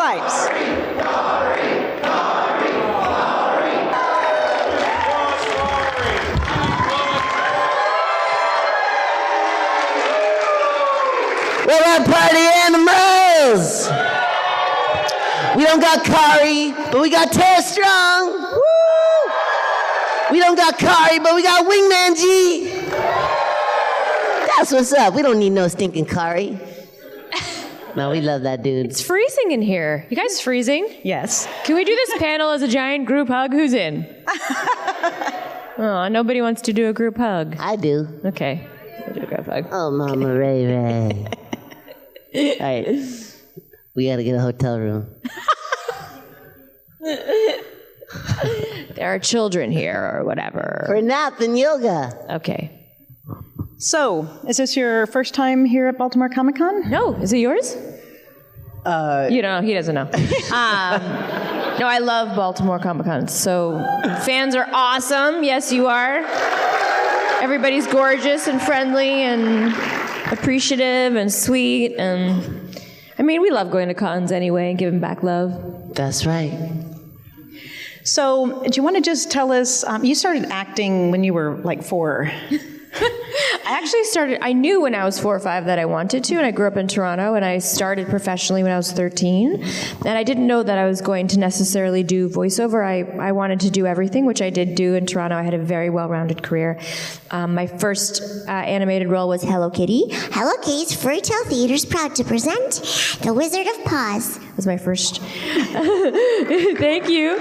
Cipes. We're at party animals. We don't got Kari, but we got Tara Strong. Woo! We don't got Kari, but we got Wingman G. That's what's up. We don't need no stinking Kari. No, we love that dude. It's freezing in here. You guys freezing? Yes. Can we do this panel as a giant group hug? Who's in? Oh, nobody wants to do a group hug. I do. Okay. We'll do a group hug. Oh, Mama Ray Ray. All right. We got to get a hotel room. There are children here or whatever. For nap and yoga. Okay. So, is this your first time here at Baltimore Comic Con? No, is it yours? You know, he doesn't know. No, I love Baltimore Comic Con. So, fans are awesome. Yes, you are. Everybody's gorgeous and friendly and appreciative and sweet. And I mean, we love going to cons anyway and giving back love. That's right. So, do you want to just tell us, you started acting when you were like 4. I knew when I was 4 or 5 that I wanted to, and I grew up in Toronto, and I started professionally when I was 13. And I didn't know that I was going to necessarily do voiceover. I wanted to do everything, which I did do in Toronto. I had a very well-rounded career. My first animated role was Hello Kitty. Hello Kitty's Fairy Tale Theater is proud to present The Wizard of Paws. Was my first. Thank you.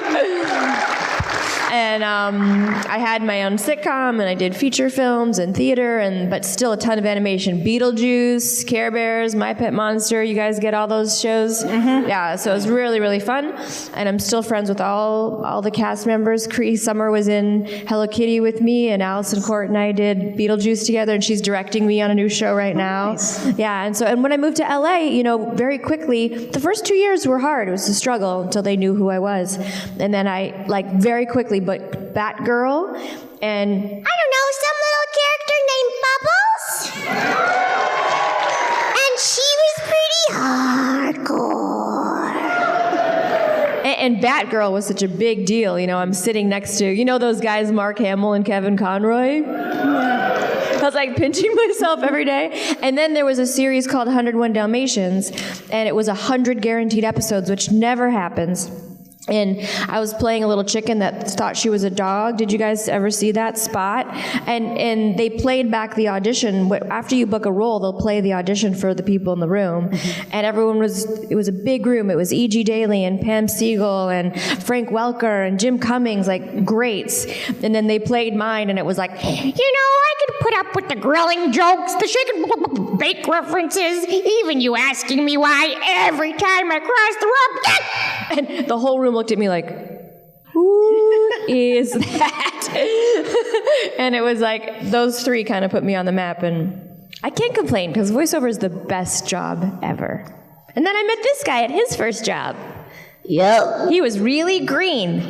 And I had my own sitcom, and I did feature films and theater, but still a ton of animation. Beetlejuice, Care Bears, My Pet Monster. You guys get all those shows? Mm-hmm. Yeah, so it was really, really fun. And I'm still friends with all the cast members. Cree Summer was in Hello Kitty with me, and Allison Court and I did Beetlejuice together, and she's directing me on a new show right now. Nice. Yeah, and when I moved to LA, very quickly, the first 2 years were hard. It was a struggle until they knew who I was. And then I, very quickly, but Batgirl and I don't know, some little character named Bubbles? And she was pretty hardcore. and Batgirl was such a big deal. I'm sitting next to, those guys, Mark Hamill and Kevin Conroy? I was pinching myself every day. And then there was a series called 101 Dalmatians, and it was 100 guaranteed episodes, which never happens. And I was playing a little chicken that thought she was a dog. Did you guys ever see that spot? And they played back the audition. After you book a role, they'll play the audition for the people in the room. Mm-hmm. And it was a big room. It was E.G. Daly and Pam Siegel and Frank Welker and Jim Cummings, greats. And then they played mine, and it was I could put up with the grilling jokes, the shake and bake references, even you asking me why every time I cross the room. And the whole room looked at me like, who is that? And it was those 3 kind of put me on the map, and I can't complain because voiceover is the best job ever. And then I met this guy at his first job. Yep. He was really green.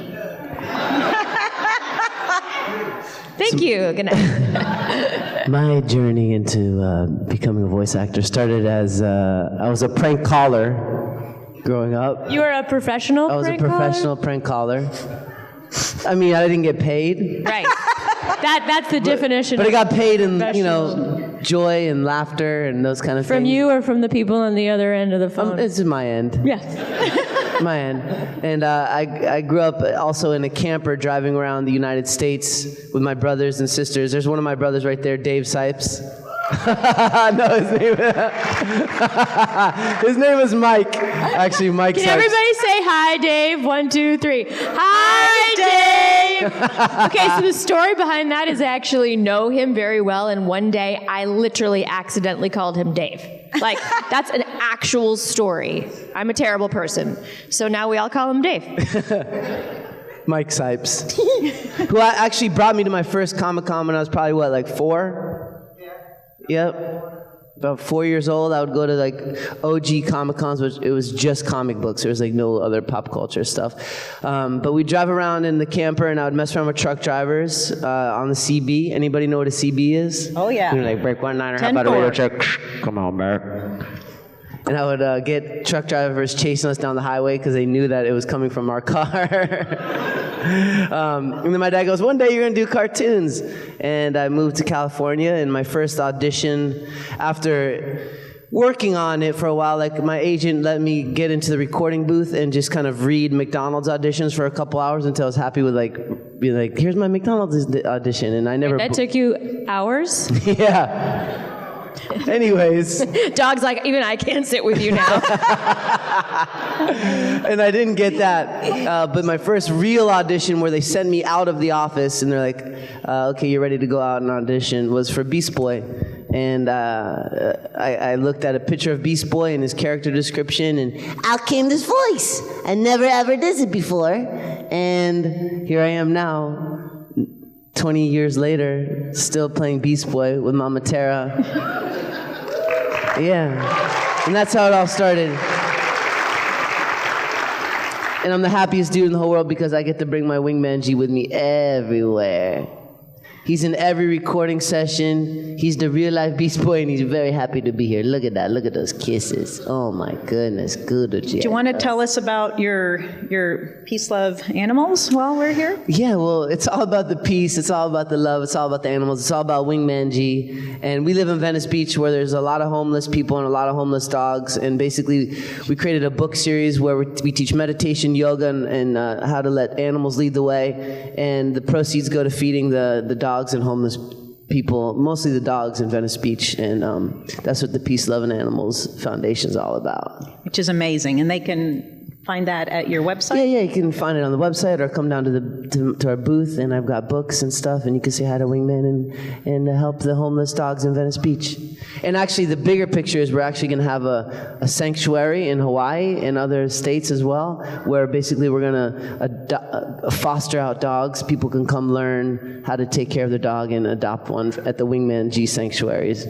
Thank you. Good night. My journey into becoming a voice actor started as I was a prank caller growing up. You were a professional I was prank a professional caller? prank caller. I mean, I didn't get paid. Right. That's the definition. But I got paid in, professional. joy and laughter and those kind of things. From you or from the people on the other end of the phone? It's my end. Yes. My end. And I grew up also in a camper driving around the United States with my brothers and sisters. There's one of my brothers right there, Dave Cipes. No, his name was Mike. Actually, Mike Can Cipes. everybody say hi, Dave? 1, 2, 3. Hi, Dave! Okay, so the story behind that is I actually know him very well, and one day I literally accidentally called him Dave. That's an actual story. I'm a terrible person. So now we all call him Dave. Mike Cipes. Who actually brought me to my first Comic-Con when I was probably, 4? Yep. About 4 years old, I would go to OG Comic-Cons, which it was just comic books. There was no other pop culture stuff. But we'd drive around in the camper, and I would mess around with truck drivers on the CB. Anybody know what a CB is? Oh, yeah. Break 1 9, how about a radio truck? Come on, man. And I would get truck drivers chasing us down the highway because they knew that it was coming from our car. And then my dad goes, one day you're going to do cartoons. And I moved to California, and my first audition, after working on it for a while, like my agent let me get into the recording booth and just kind of read McDonald's auditions for a couple hours until I was happy with be like, here's my McDonald's audition. And I never... That took you hours? Yeah. Anyways. Dog's like, even I can't sit with you now. And I didn't get that. But my first real audition where they sent me out of the office and they're like, okay, you're ready to go out and audition, was for Beast Boy. And I looked at a picture of Beast Boy and his character description, and out came this voice. I never ever did it before. And here I am now, 20 years later, still playing Beast Boy with Mama Tara. Yeah. And that's how it all started. And I'm the happiest dude in the whole world because I get to bring my wingman G with me everywhere. He's in every recording session. He's the real life Beast Boy, and he's very happy to be here. Look at that. Look at those kisses. Oh my goodness. Good. Do you want to tell us about your peace, love, animals while we're here? Yeah, well, it's all about the peace. It's all about the love. It's all about the animals. It's all about Wingman G. And we live in Venice Beach where there's a lot of homeless people and a lot of homeless dogs. And basically, we created a book series where we teach meditation, yoga, and how to let animals lead the way. And the proceeds go to feeding the dogs and homeless people, mostly the dogs in Venice Beach, and that's what the Peace, Love, and Animals Foundation is all about. Which is amazing, and they can find that at your website? Yeah, you can find it on the website or come down to our booth, and I've got books and stuff, and you can say hi to Wingman and help the homeless dogs in Venice Beach. And actually, the bigger picture is we're actually going to have a sanctuary in Hawaii and other states as well, where basically we're going to foster out dogs. People can come learn how to take care of their dog and adopt one at the Wingman G sanctuaries.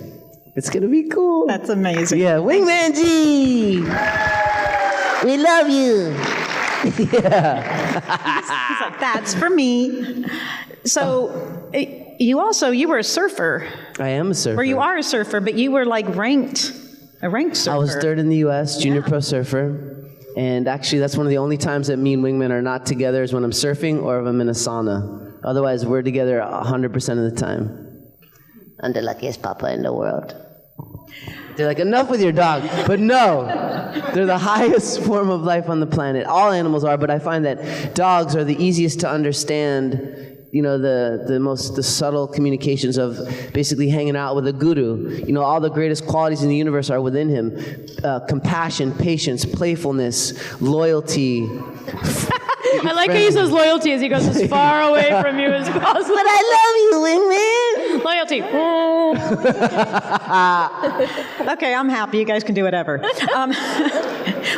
It's going to be cool. That's amazing. Yeah, Wingman G! We love you. Yeah. He's like, that's for me. So you were a surfer. I am a surfer. Or you are a surfer, but you were like a ranked surfer. I was third in the U.S., junior pro surfer. And actually, that's one of the only times that me and Wingman are not together is when I'm surfing or if I'm in a sauna. Otherwise, we're together 100% of the time. I'm the luckiest papa in the world. They're like, enough with your dog. But no, they're the highest form of life on the planet. All animals are, but I find that dogs are the easiest to understand, you know, the subtle communications of basically hanging out with a guru. You know, all the greatest qualities in the universe are within him. Compassion, patience, playfulness, loyalty. I like how he says loyalty as he goes as far away from you as possible. But I love you, Wingman. Loyalty. Okay, I'm happy. You guys can do whatever.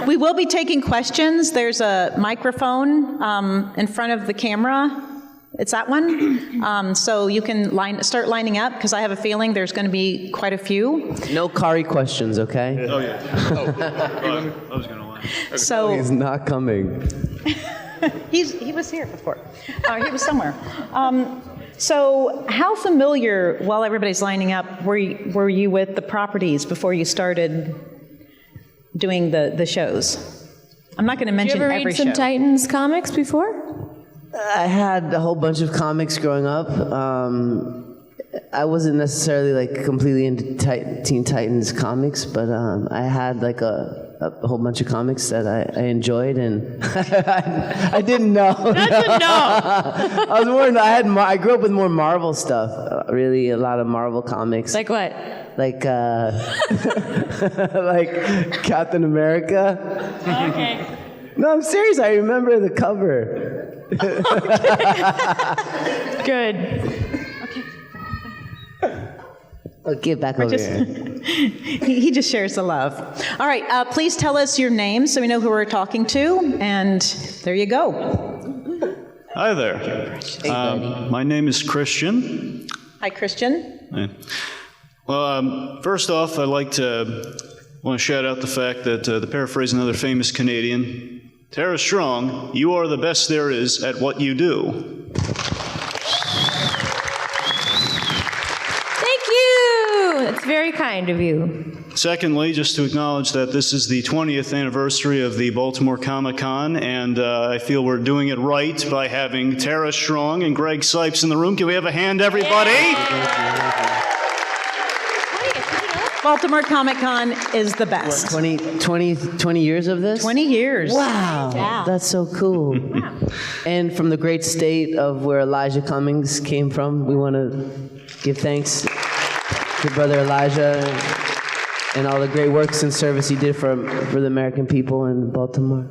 We will be taking questions. There's a microphone in front of the camera. It's that one. So you can start lining up, because I have a feeling there's going to be quite a few. No Kari questions, okay? Oh, yeah. I was going to lie. Okay. So he's not coming. he was here before. He was somewhere. So how familiar, while everybody's lining up, were you with the properties before you started doing the shows? I'm not going to mention every show. Did you ever read some Titans comics before? I had a whole bunch of comics growing up. I wasn't necessarily like completely into Teen Titans comics, but I had like a whole bunch of comics that I enjoyed, and I didn't know. That's a no. I grew up with more Marvel stuff. Really, a lot of Marvel comics. Like what? Like like Captain America. Okay. No, I'm serious. I remember the cover. Good. Oh, get back over here. He just shares the love. All right, please tell us your name so we know who we're talking to, and there you go. Hi there. My name is Christian. Hi, Christian. Hi. Well, first off, I'd like to shout out the fact that, to paraphrase another famous Canadian, Tara Strong, you are the best there is at what you do. That's very kind of you. Secondly, just to acknowledge that this is the 20th anniversary of the Baltimore Comic Con, and I feel we're doing it right by having Tara Strong and Greg Cipes in the room. Can we have a hand, everybody? Baltimore Comic Con is the best. 20 years of this? 20 years. Wow, Yeah. that's so cool. And from the great state of where Elijah Cummings came from, we want to give thanks to Brother Elijah and all the great works and service he did for the American people in Baltimore.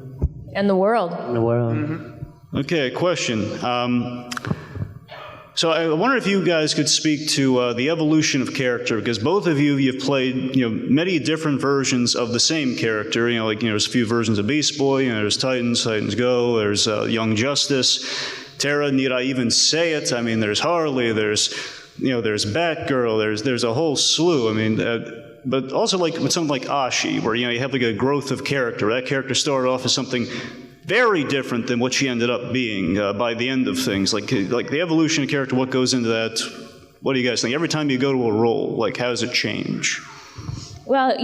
And the world. In the world. Okay, a question. So I wonder if you guys could speak to the evolution of character, because both of you've played, many different versions of the same character. There's a few versions of Beast Boy. There's Titans, Titans Go. There's Young Justice. Tara, need I even say it? I mean, there's Harley. There's Batgirl. There's a whole slew. I mean, but also with something like Ashi, where you have a growth of character. That character started off as something very different than what she ended up being by the end of things. Like the evolution of character, what goes into that? What do you guys think? Every time you go to a role, how does it change? Well,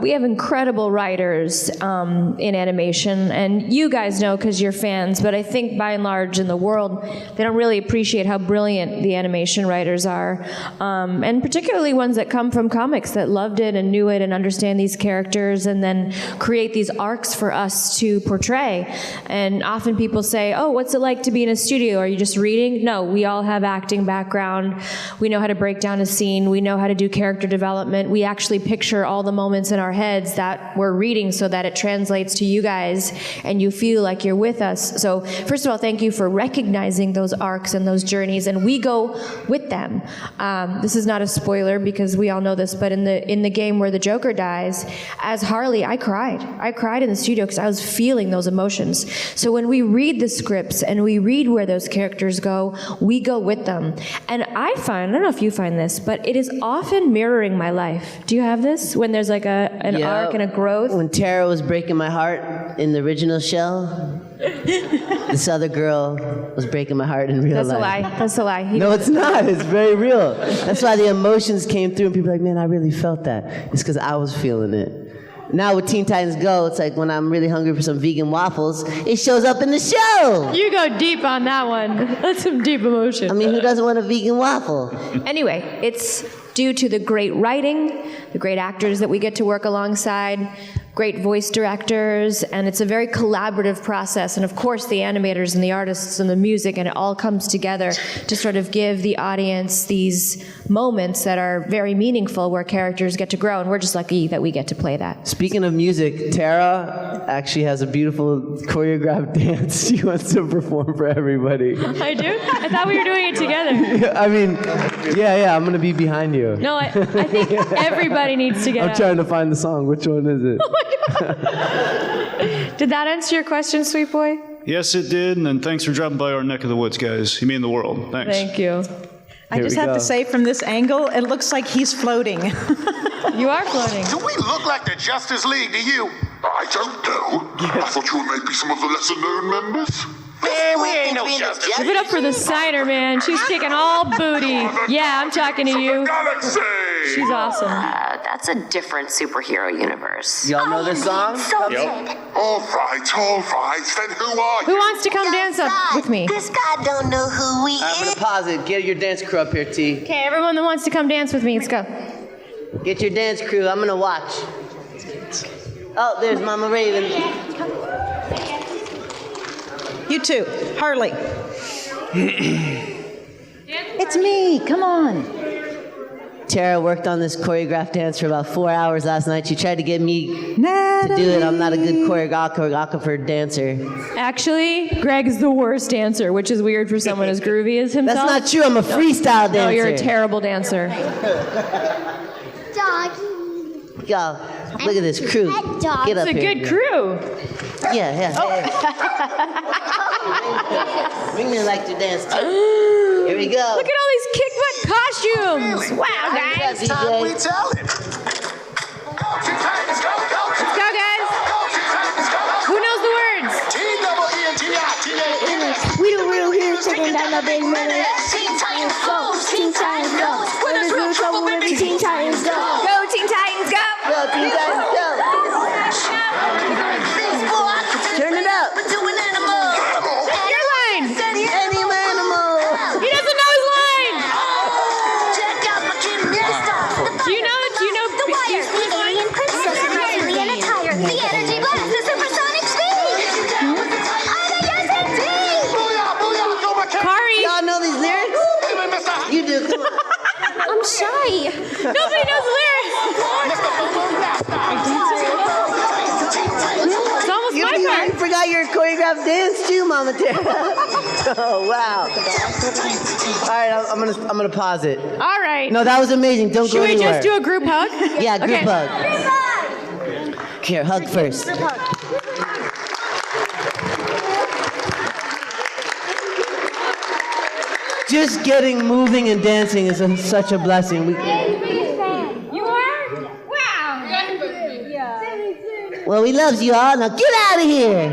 we have incredible writers in animation, and you guys know because you're fans, but I think by and large in the world, they don't really appreciate how brilliant the animation writers are, and particularly ones that come from comics that loved it and knew it and understand these characters and then create these arcs for us to portray. And often people say, oh, what's it like to be in a studio? Are you just reading? No, we all have acting background. We know how to break down a scene. We know how to do character development. We actually picture all the moments in our heads that we're reading so that it translates to you guys and you feel like you're with us. So first of all, thank you for recognizing those arcs and those journeys, and we go with them. This is not a spoiler because we all know this, but in the game where the Joker dies, as Harley, I cried. I cried in the studio because I was feeling those emotions. So when we read the scripts and we read where those characters go, we go with them. And I don't know if you find this, but it is often mirroring my life. Do you have this? When there's an arc and a growth? When Tara was breaking my heart in the original shell, this other girl was breaking my heart in real life. That's a lie. No, it's not. It's very real. That's why the emotions came through and people are like, man, I really felt that. It's because I was feeling it. Now with Teen Titans Go, it's like when I'm really hungry for some vegan waffles, it shows up in the show. You go deep on that one. That's some deep emotion. I mean, who doesn't want a vegan waffle? Anyway, it's due to the great writing, the great actors that we get to work alongside, great voice directors, and it's a very collaborative process. And of course, the animators and the artists and the music, and it all comes together to sort of give the audience these moments that are very meaningful where characters get to grow, and we're just lucky that we get to play that. Speaking of music, Tara actually has a beautiful choreographed dance she wants to perform for everybody. I do? I thought we were doing it together. I mean, yeah, I'm going to be behind you. No, I think everybody needs to get I'm trying to find the song. Which one is it? Did that answer your question, sweet boy? Yes, it did, and thanks for dropping by our neck of the woods, guys. You mean the world. Thanks. Thank you. I just have to say, from this angle, it looks like he's floating. You are floating. Do we look like the Justice League to you? I don't know. I thought you were maybe some of the lesser-known members. Man, we ain't no Justice. Give it up for the cider, man. She's kicking all booty. Yeah, I'm talking to you. Galaxy! She's awesome. That's a different superhero universe. Y'all know this song? Yep. All right. Then who are Who you? wants to come dance up with me? This guy don't know who we I'm going to pause it. Get your dance crew up here, T. Okay, everyone that wants to come dance with me, let's go. Get your dance crew. I'm going to watch. Oh, there's Mama Raven. You too. Harley. It's me. Come on. Tara worked on this choreographed dance for about 4 hours last night. She tried to get me to do it. I'm not a good choreographer dancer. Actually, Greg's the worst dancer, which is weird for someone as groovy as himself. That's not true. I'm a freestyle dancer. No, you're a terrible dancer. Doggy. Y'all, look at this crew. Get up It's a here. good crew. Yeah. Bring me like to dance too. Here we go. Look at all these kick butt costumes. Wow, guys. It's time we tell it. Go, Titans, go, go, Let's go, guys. Who knows the words? T-double-E-N-T-I-T-A-N-S. We the real heroes taking down the big minute. Teen Titans Go! Teen Titans Go. When there's real trouble, we be Teen Titans, go! Go, Teen Titans, go! Go, Teen Titans, go! Turn it up. Your line! Any animal. He doesn't know his line! Do you know? The Wire, the alien princess in alien attire, the energy blast, the supersonic speed. Kari! Y'all know these lyrics? You do, come on. I'm shy. Nobody knows the lyrics! It's almost You my part. forgot your choreographed dance too, Mama Tara. Oh, wow. All right, I'm gonna pause it. All right. No, that was amazing. Don't Should go we anywhere. just do a group hug? Yeah, group Okay. hug. Here, hug first. Just getting moving and dancing is such a blessing. You are? Wow. Well, we loves you all. Now get out of here.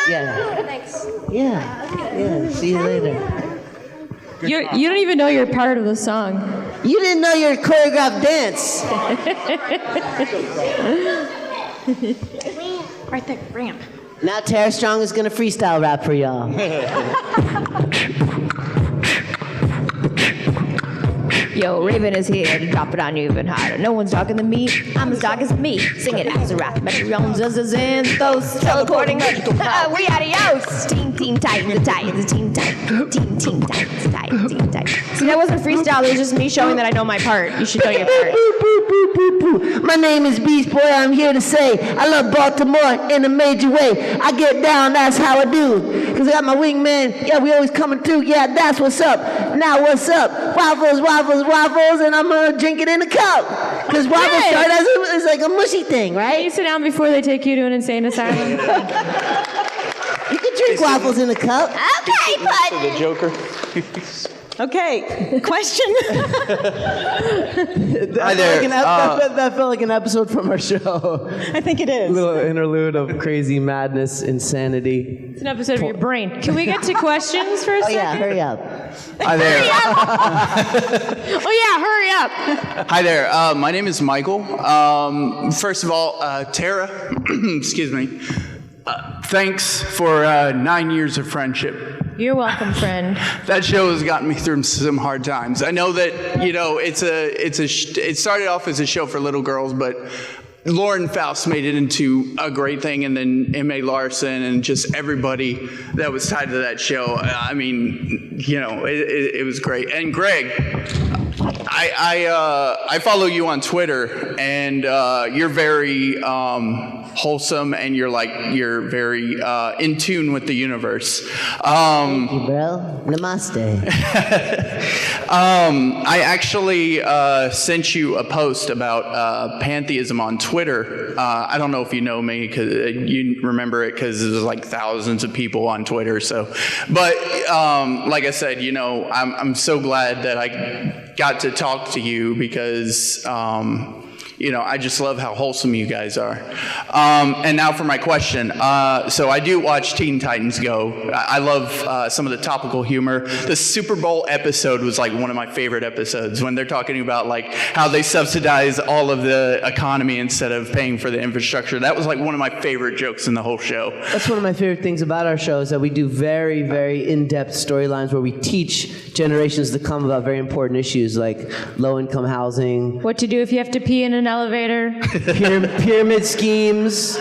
Yeah. Thanks. Yeah. See you later. You don't even know you're part of the song. You didn't know your choreographed dance. Right there, ramp. Now Tara Strong is gonna freestyle rap for y'all. Yo, Raven is here to drop it on you even harder. No one's darker than me. I'm as dark as me. Sing it as a rap. Metronomes, and those teleporting. We adios. Teen Titans, the Titans, Teen Titans, Teen Titans, Teen Titans. See, that wasn't freestyle. It was just me showing that I know my part. You should know your part. My name is Beast Boy. I'm here to say I love Baltimore in a major way. I get down, that's how I do. Cause I got my wingman. Yeah, we always coming through. Yeah, that's what's up. Now what's up? Waffles, waffles, waffles, and I'm gonna drink it in a cup. Cause waffles start as like a mushy thing, Can right? you sit down before they take you to an insane asylum? You can drink waffles in a cup. Okay, but The Joker. Okay, question. Hi there. That felt like an episode from our show. I think it is. Little interlude of crazy madness, insanity. it's an episode of your brain. Can we get to questions for a Oh second? yeah, hurry up. Hi there. Oh yeah, hurry up. Hi there. My name is Michael. First of all, Tara, excuse me. Thanks for 9 years of friendship. You're welcome, friend. That show has gotten me through some hard times. I know that it started off as a show for little girls, but Lauren Faust made it into a great thing, and then M.A. Larson and just everybody that was tied to that show. I mean, it was great. And Greg, I follow you on Twitter, and you're very wholesome, and you're very in tune with the universe. Thank you, bro. Namaste. I actually sent you a post about pantheism on Twitter. I don't know if you know me, because you remember it, because there's like thousands of people on Twitter. But like I said, I'm so glad that I got to talk to you, because I just love how wholesome you guys are. And now for my question. So I do watch Teen Titans Go. I love some of the topical humor. The Super Bowl episode was like one of my favorite episodes, when they're talking about like how they subsidize all of the economy instead of paying for the infrastructure. That was like one of my favorite jokes in the whole show. That's one of my favorite things about our show, is that we do very, very in-depth storylines where we teach generations to come about very important issues like low-income housing, What to do if you have to pee in an elevator? pyramid schemes.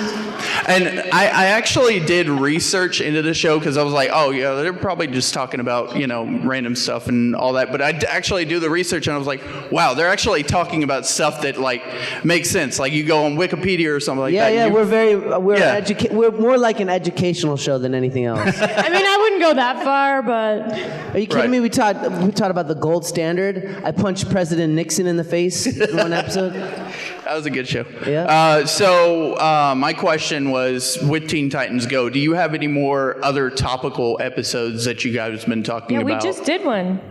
And I actually did research into the show, because I was like, oh yeah, they're probably just talking about, random stuff and all that. But I actually do the research, and I was like, wow, they're actually talking about stuff that like makes sense. Like you go on Wikipedia or something like that. Yeah, we're more like an educational show than anything else. I mean, I wouldn't go that far, but Are you kidding me? We taught about the gold standard. I punched President Nixon in the face in one episode. That was a good show. Yeah. So my question was, with Teen Titans Go, do you have any more other topical episodes that you guys have been talking yeah, about? we just did one.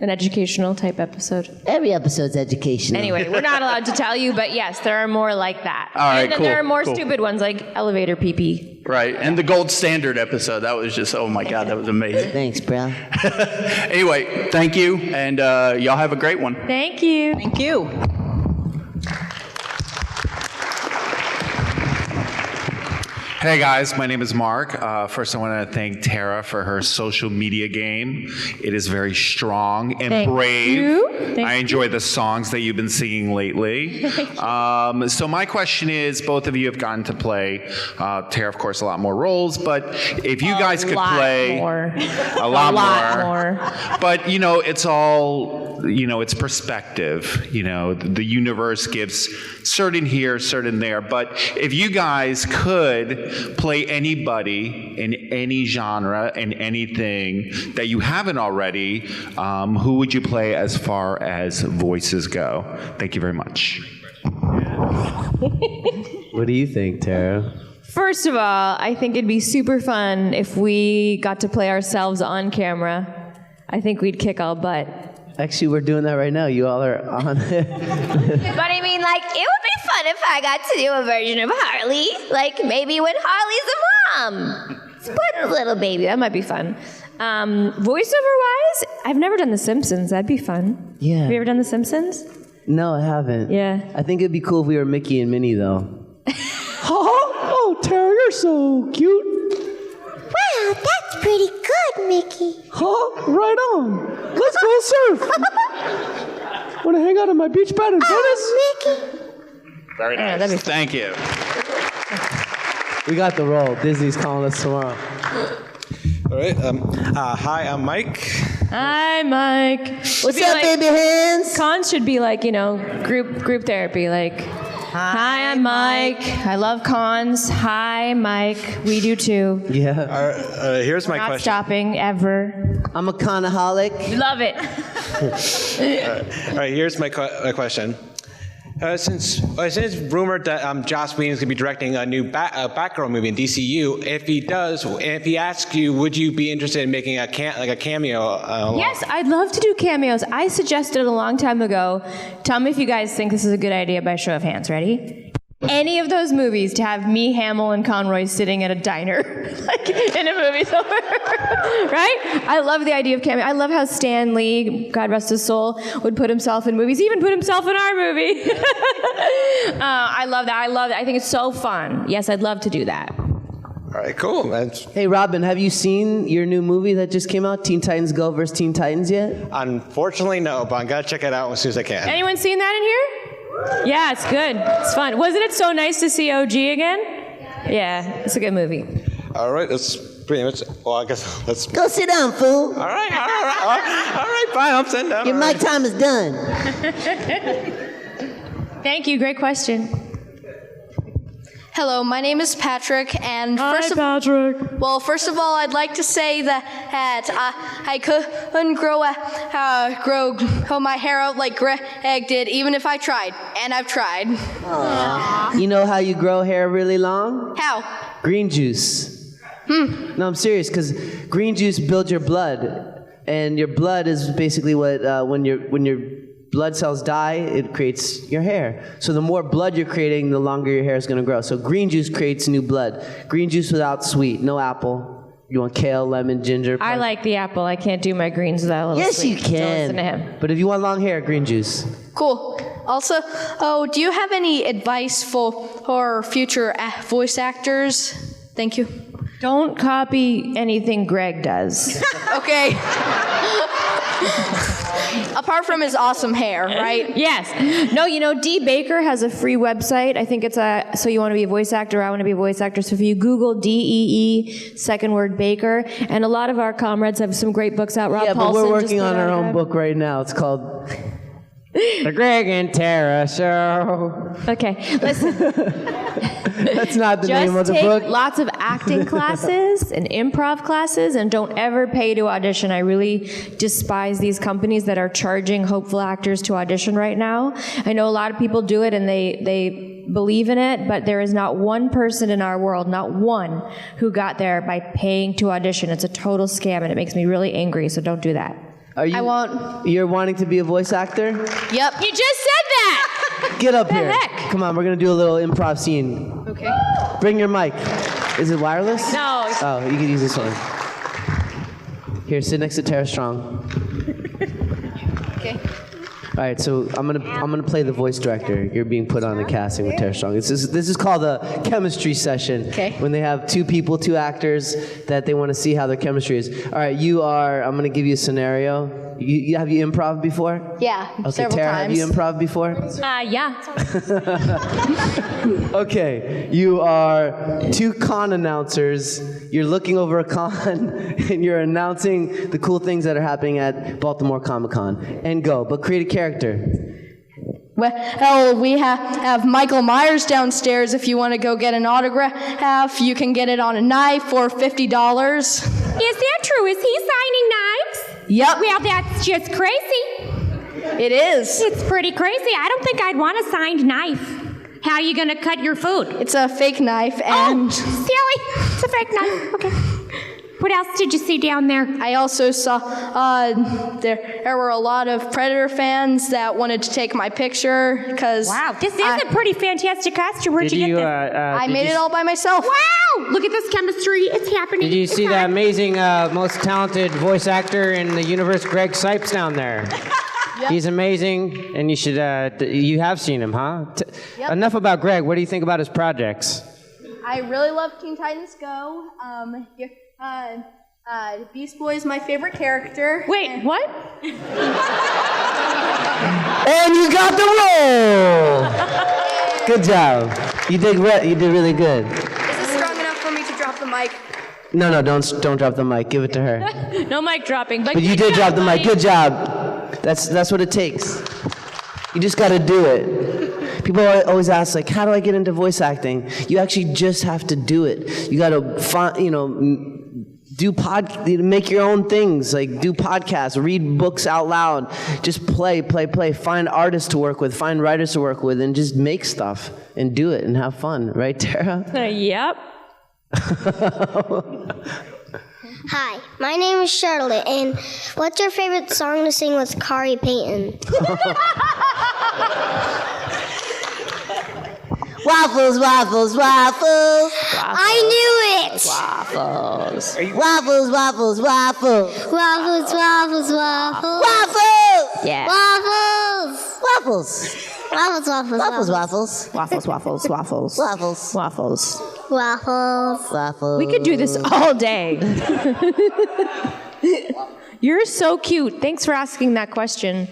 An educational type episode. Every episode's educational. Anyway, we're not allowed to tell you, but yes, there are more like that. All right, and then cool, there are more cool. stupid ones like elevator pee-pee. Right, and the Gold Standard episode, that was just, oh my God, that was amazing. Thanks, bro. Anyway, thank you, and y'all have a great one. Thank you. Thank you. Hey guys, my name is Mark. First I want to thank Tara for her social media game. It is very strong and Thank brave. you. Thank I enjoy the songs that you've been singing lately. So my question is, both of you have gotten to play, Tara of course a lot more roles, but if you guys could play a lot more. But you know, it's all, you know, it's perspective. You know, the universe gives certain here, certain there. But if you guys could play anybody in any genre and anything that you haven't already, who would you play as far as voices go? Thank you very much. What do you think, Tara? First of all, I think it'd be super fun if we got to play ourselves on camera. I think we'd kick all butt. Actually, we're doing that right now. You all are on it. But I mean, like, it would be fun if I got to do a version of Harley. Like, maybe when Harley's a mom. Split a little baby. That might be fun. Voiceover-wise, I've never done The Simpsons. That'd be fun. Yeah. Have you ever done The Simpsons? No, I haven't. Yeah. I think it'd be cool if we were Mickey and Minnie, though. Oh, Tara, you're so cute. Wow, that's pretty good, Mickey. Huh? Right on. Let's go surf. Want to hang out on my beach pad in Venice? Mickey. Very nice. that'd be fun. Thank you. We got the role. Disney's calling us tomorrow. All right. Hi, I'm Mike. Hi, Mike. What's up, baby hands? Cons should be like, you know, group therapy. Like, hi, I'm Mike. I love cons. Hi, Mike. We do too. Yeah. Here's my Not question. stopping ever. I'm a conaholic. Love it. All right, here's my question. Since it's rumored that Joss Whedon is going to be directing a new Batgirl movie in DCU, if he does, if he asks you, would you be interested in making a cameo? Yes, I'd love to do cameos. I suggested a long time ago. Tell me if you guys think this is a good idea by show of hands. Ready? Any of those movies to have me, Hamill, and Conroy sitting at a diner, like in a movie somewhere, right? I love the idea of cameo. I love how Stan Lee, God rest his soul, would put himself in movies, even put himself in our movie. I love that. I think it's so fun. Yes, I'd love to do that. All right, cool. Hey, Robin, have you seen your new movie that just came out, Teen Titans Go vs. Teen Titans yet? Unfortunately, no, but I'm going to check it out as soon as I can. Anyone seen that in here? Yeah, it's good. It's fun. Wasn't it so nice to see OG again? Yeah, it's a good movie. All right, that's pretty much. Well, I guess let's go sit down, fool. All right, fine. I'm sitting down. Your mic time is done. Thank you. Great question. Hello, my name is Patrick, and first of all, I'd like to say that I couldn't grow my hair out like Greg did, even if I tried, and I've tried. Aww. You know how you grow hair really long? How? Green juice. No, I'm serious, because green juice builds your blood, and your blood is basically what when your blood cells die, it creates your hair. So the more blood you're creating, the longer your hair is going to grow. So green juice creates new blood. Green juice without sweet, no apple. You want kale, lemon, ginger. I like the apple. I can't do my greens without a little Yes, sweet. you can. So listen to him. But if you want long hair, green juice. Cool. Also, do you have any advice for future voice actors? Thank you. Don't copy anything Greg does. Okay. Apart from his awesome hair, right? Yes. No, you know, D. Baker has a free website. I think it's So You Want to Be a Voice Actor, I Want to Be a Voice Actor. So if you Google DEE, second word Baker, and a lot of our comrades have some great books out. Rob Yeah, but Paulson we're working just on put our out own book right now. It's called The Greg and Tara Show. Okay, listen. That's not the name of the Just book. take lots of acting classes and improv classes, and don't ever pay to audition. I really despise these companies that are charging hopeful actors to audition right now. I know a lot of people do it and they believe in it, but there is not one person in our world, not one, who got there by paying to audition. It's a total scam, and it makes me really angry, so don't do that. I won't. You're wanting to be a voice actor? Yep. You just said that! Get up The here. heck? Come on, we're going to do a little improv scene. Okay. Bring your mic. Is it wireless? No. Oh, you can use this one. Here, sit next to Tara Strong. Okay. All right, so I'm gonna play the voice director. You're being put on the casting with Tara Strong. This is called a chemistry session. Okay. When they have two people, two actors that they want to see how their chemistry is. All right, I'm gonna give you a scenario. Have you improv before? Yeah, Okay, several Tara, times. have you improv before? Yeah. Okay, you are two con announcers. You're looking over a con and you're announcing the cool things that are happening at Baltimore Comic Con. And go, but create a character. Well, we have Michael Myers downstairs. If you want to go get an autograph, you can get it on a knife for $50. Is that true? Is he signing knives? Yep. Well, that's just crazy. It is. It's pretty crazy. I don't think I'd want a signed knife. How are you going to cut your food? It's a fake knife and... Oh, silly. It's a fake knife. Okay. What else did you see down there? I also saw there were a lot of Predator fans that wanted to take my picture because... Wow, this is a pretty fantastic costume. Where'd you get this? I made it all by myself. Wow! Look at this chemistry. It's happening. Did you see the amazing, most talented voice actor in the universe, Greg Cipes, down there? Yep. He's amazing, and you should, you have seen him, huh? Yep. Enough about Greg. What do you think about his projects? I really love Teen Titans Go. Beast Boy is my favorite character. Wait, what? And you got the role! Good job. You did really good. Is this strong enough for me to drop the mic? No, don't drop the mic. Give it to her. No mic dropping. But you did drop the mic. Good job. That's what it takes. You just got to do it. People always ask, like, how do I get into voice acting? You actually just have to do it. You got to make your own things, like do podcasts, read books out loud, just play. Find artists to work with, find writers to work with, and just make stuff and do it and have fun. Right, Tara? Yep. Hi, my name is Charlotte, and what's your favorite song to sing with Kari Payton? Waffles, waffles, waffles. I knew it! Waffles. Waffles, waffles, waffles. Waffles, waffles, waffles. Waffles. Yeah. Waffles! Waffles. Waffles, waffles, Waffles, waffles. Waffles, waffles, waffles. Waffles. Waffles. Waffles. Waffles. We could do this all day. You're so cute. Thanks for asking that question.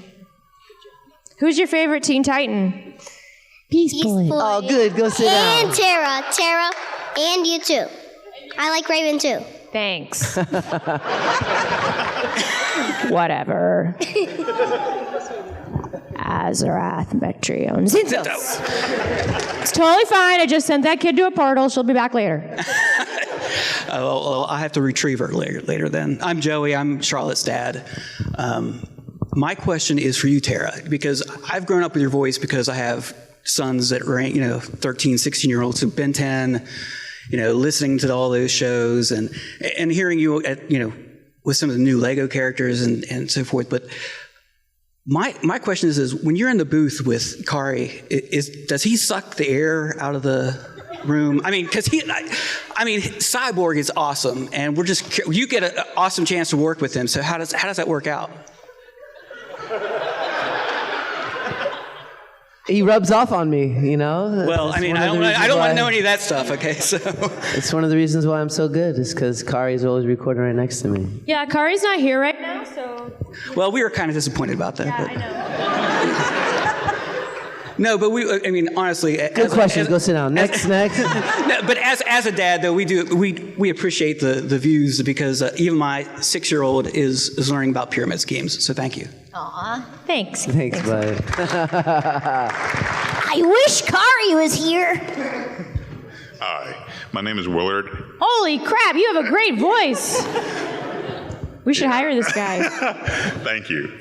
Who's your favorite Teen Titan? Beast Boy. Oh, good. Go sit down. And Tara, and you too. I like Raven too. Thanks. Whatever. Azarath, Metrion, Zinzos. It's totally fine. I just sent that kid to a portal. She'll be back later. Well, I have to retrieve her later then. I'm Joey. I'm Charlotte's dad. My question is for you, Tara, because I've grown up with your voice because I have sons that rank, 13, 16-year-olds who've been 10, listening to all those shows and hearing you with some of the new Lego characters and so forth. But my question is when you're in the booth with Kari, does he suck the air out of the room? I mean, because Cyborg is awesome, and you get an awesome chance to work with him. So how does that work out? He rubs off on me, Well, I don't want to know any of that stuff, okay? So it's one of the reasons why I'm so good, is because Kari's always recording right next to me. Yeah, Kari's not here right now, so... Well, we were kind of disappointed about that. Yeah, but. I know. No, but honestly... Good questions. Go sit down. Next. No, but as a dad, though, we appreciate the views because even my 6-year-old is learning about pyramid schemes, so thank you. Aw. Thanks. Thanks, bud. I wish Kari was here. Hi, my name is Willard. Holy crap, you have a great voice. We should hire this guy. Thank you.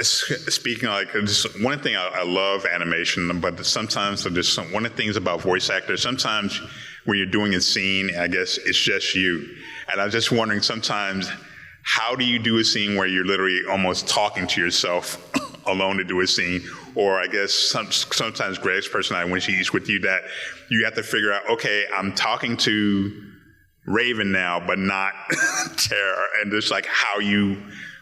Speaking just one thing, I love animation, but sometimes there's one of the things about voice actors, sometimes when you're doing a scene, I guess it's just you. And I'm just wondering sometimes, how do you do a scene where you're literally almost talking to yourself alone to do a scene, or I guess sometimes Greg's personality, when she's with you, that you have to figure out, okay, I'm talking to Raven now, but not Tara, and just like how you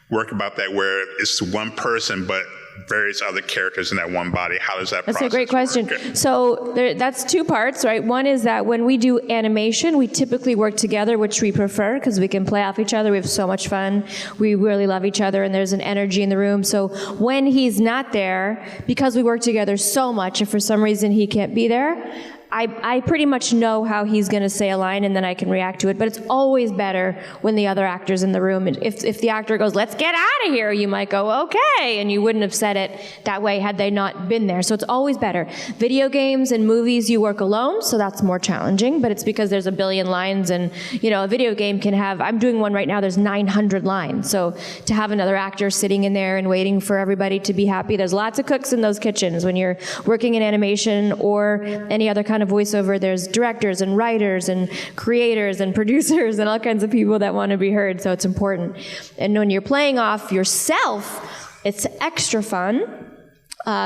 work about that, where it's one person, but various other characters in that one body. How does that process That's a great question. work? So that's two parts, right? One is that when we do animation, we typically work together, which we prefer because we can play off each other. We have so much fun. We really love each other, and there's an energy in the room. So when he's not there, because we work together so much, if for some reason he can't be there, I pretty much know how he's going to say a line, and then I can react to it. But it's always better when the other actor's in the room. And if the actor goes, "Let's get out of here," you might go, "Okay," and you wouldn't have said it that way had they not been there. So it's always better. Video games and movies, you work alone, so that's more challenging. But it's because there's a billion lines, and a video game can have. I'm doing one right now. There's 900 lines. So to have another actor sitting in there and waiting for everybody to be happy, there's lots of cooks in those kitchens when you're working in animation or any other kind of voiceover. There's directors and writers and creators and producers and all kinds of people that want to be heard, so it's important. And when you're playing off yourself, it's extra fun.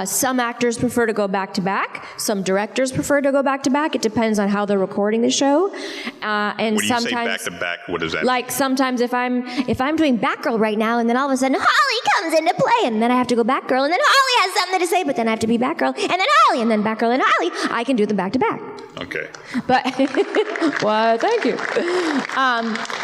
Some actors prefer to go back to back. Some directors prefer to go back to back. It depends on how they're recording the show. And When you sometimes, say back to back, what does that mean? like sometimes if I'm doing Batgirl right now, and then all of a sudden Harley comes into play, and then I have to go Batgirl, and then Harley has something to say, but then I have to be Batgirl, and then Harley, and then Batgirl and Harley. I can do them back to back. Okay. But well, thank you.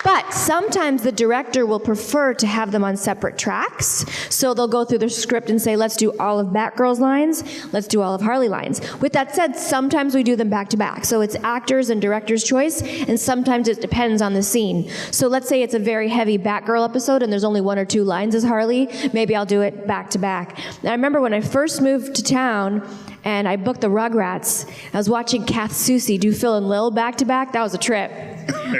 But sometimes the director will prefer to have them on separate tracks, so they'll go through the script and say, "Let's do all of Batgirl's lines, let's do all of Harley lines." With that said, sometimes we do them back to back, so it's actors and director's choice, and sometimes it depends on the scene. So let's say it's a very heavy Batgirl episode, and there's only 1 or 2 lines as Harley. Maybe I'll do it back to back. And I remember when I first moved to town, and I booked the Rugrats. I was watching Kath Soucie do Phil and Lil back to back. That was a trip.